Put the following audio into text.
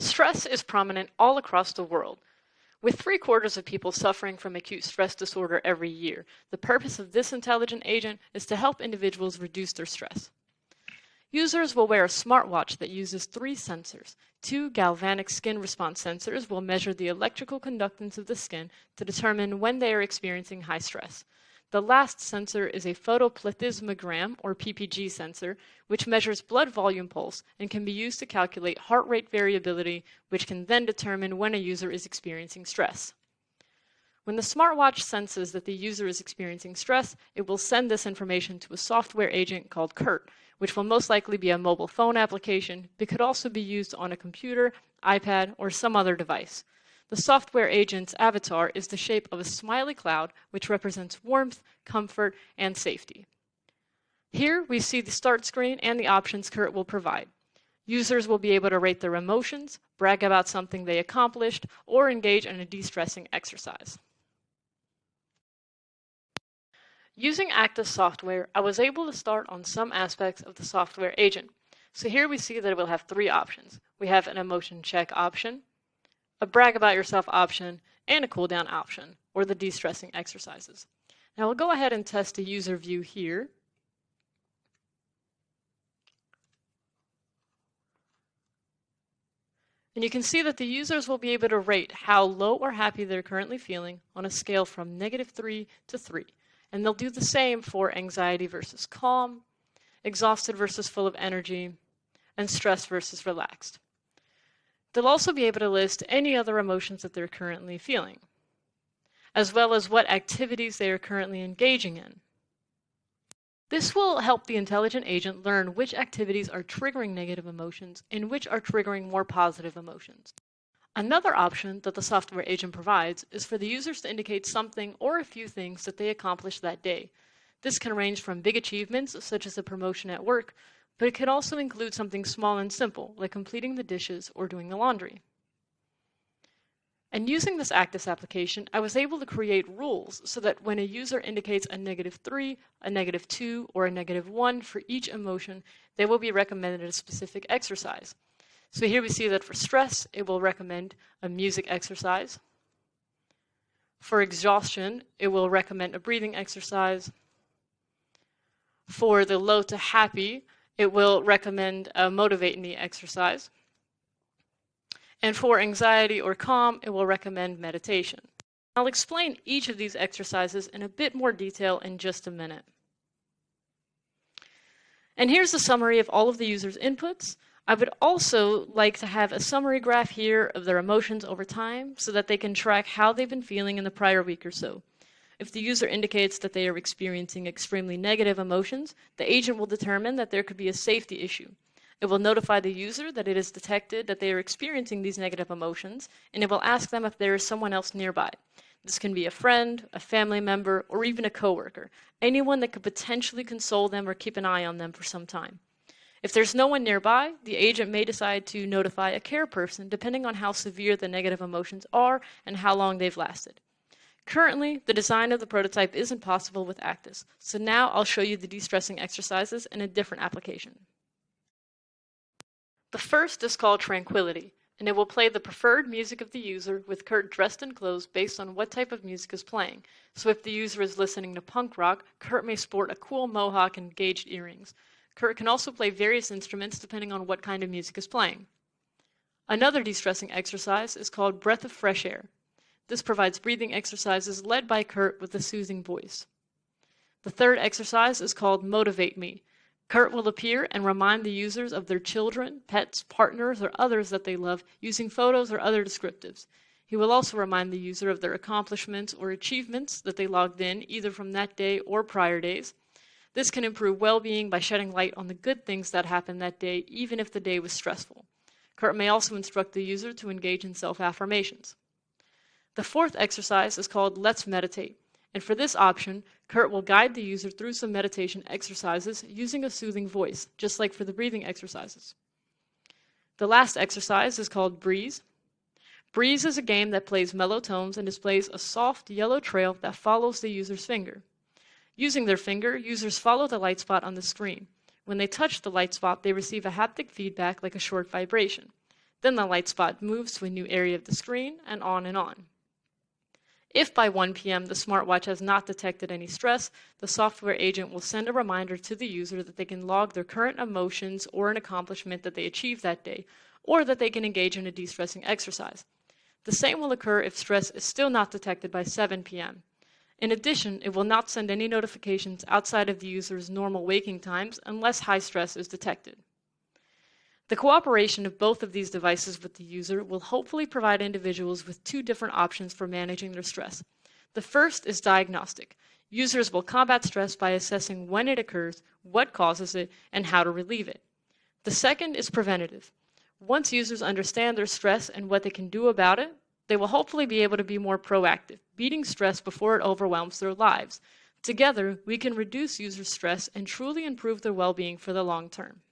Stress is prominent all across the world. With 3/4 of people suffering from acute stress disorder every year, the purpose of this intelligent agent is to help individuals reduce their stress. Users will wear a smartwatch that uses 3 sensors. 2 galvanic skin response sensors will measure the electrical conductance of the skin to determine when they are experiencing high stress. The last sensor is a photoplethysmogram, or PPG sensor, which measures blood volume pulse and can be used to calculate heart rate variability, which can then determine when a user is experiencing stress. When the smartwatch senses that the user is experiencing stress, it will send this information to a software agent called CURT, which will most likely be a mobile phone application, but could also be used on a computer, iPad, or some other device. The software agent's avatar is the shape of a smiley cloud, which represents warmth, comfort, and safety. Here we see the start screen and the options CURT will provide. Users will be able to rate their emotions, brag about something they accomplished, or engage in a de-stressing exercise. Using Active software, I was able to start on some aspects of the software agent. So here we see that it will have 3 options. We have an emotion check option, a brag about yourself option, and a cool down option, or the de-stressing exercises. Now we'll go ahead and test a user view here. And you can see that the users will be able to rate how low or happy they're currently feeling on a scale from -3 to 3. And they'll do the same for anxiety versus calm, exhausted versus full of energy, and stressed versus relaxed. They'll also be able to list any other emotions that they're currently feeling, as well as what activities they are currently engaging in. This will help the intelligent agent learn which activities are triggering negative emotions and which are triggering more positive emotions. Another option that the software agent provides is for the users to indicate something or a few things that they accomplished that day. This can range from big achievements, such as a promotion at work, but it could also include something small and simple, like completing the dishes or doing the laundry. And using this Actis application, I was able to create rules so that when a user indicates a -3, a -2, or a -1 for each emotion, they will be recommended a specific exercise. So here we see that for stress, it will recommend a music exercise. For exhaustion, it will recommend a breathing exercise. For the low to happy, it will recommend a motivate me exercise. And for anxiety or calm, it will recommend meditation. I'll explain each of these exercises in a bit more detail in just a minute. And here's a summary of all of the user's inputs. I would also like to have a summary graph here of their emotions over time so that they can track how they've been feeling in the prior week or so. If the user indicates that they are experiencing extremely negative emotions, the agent will determine that there could be a safety issue. It will notify the user that it is detected that they are experiencing these negative emotions, and it will ask them if there is someone else nearby. This can be a friend, a family member, or even a coworker, anyone that could potentially console them or keep an eye on them for some time. If there's no one nearby, the agent may decide to notify a care person depending on how severe the negative emotions are and how long they've lasted. Currently, the design of the prototype isn't possible with Actis, so now I'll show you the de-stressing exercises in a different application. The first is called Tranquility, and it will play the preferred music of the user with CURT dressed in clothes based on what type of music is playing. So if the user is listening to punk rock, CURT may sport a cool mohawk and gauged earrings. CURT can also play various instruments depending on what kind of music is playing. Another de-stressing exercise is called Breath of Fresh Air. This provides breathing exercises led by CURT with a soothing voice. The third exercise is called Motivate Me. CURT will appear and remind the users of their children, pets, partners, or others that they love using photos or other descriptives. He will also remind the user of their accomplishments or achievements that they logged in either from that day or prior days. This can improve well-being by shedding light on the good things that happened that day, even if the day was stressful. CURT may also instruct the user to engage in self-affirmations. The fourth exercise is called Let's Meditate, and for this option, CURT will guide the user through some meditation exercises using a soothing voice, just like for the breathing exercises. The last exercise is called Breeze. Breeze is a game that plays mellow tones and displays a soft yellow trail that follows the user's finger. Using their finger, users follow the light spot on the screen. When they touch the light spot, they receive a haptic feedback like a short vibration. Then the light spot moves to a new area of the screen, and on and on. If by 1 p.m. the smartwatch has not detected any stress, the software agent will send a reminder to the user that they can log their current emotions or an accomplishment that they achieved that day, or that they can engage in a de-stressing exercise. The same will occur if stress is still not detected by 7 p.m. In addition, it will not send any notifications outside of the user's normal waking times unless high stress is detected. The cooperation of both of these devices with the user will hopefully provide individuals with two different options for managing their stress. The first is diagnostic. Users will combat stress by assessing when it occurs, what causes it, and how to relieve it. The second is preventative. Once users understand their stress and what they can do about it, they will hopefully be able to be more proactive, beating stress before it overwhelms their lives. Together, we can reduce users' stress and truly improve their well-being for the long term.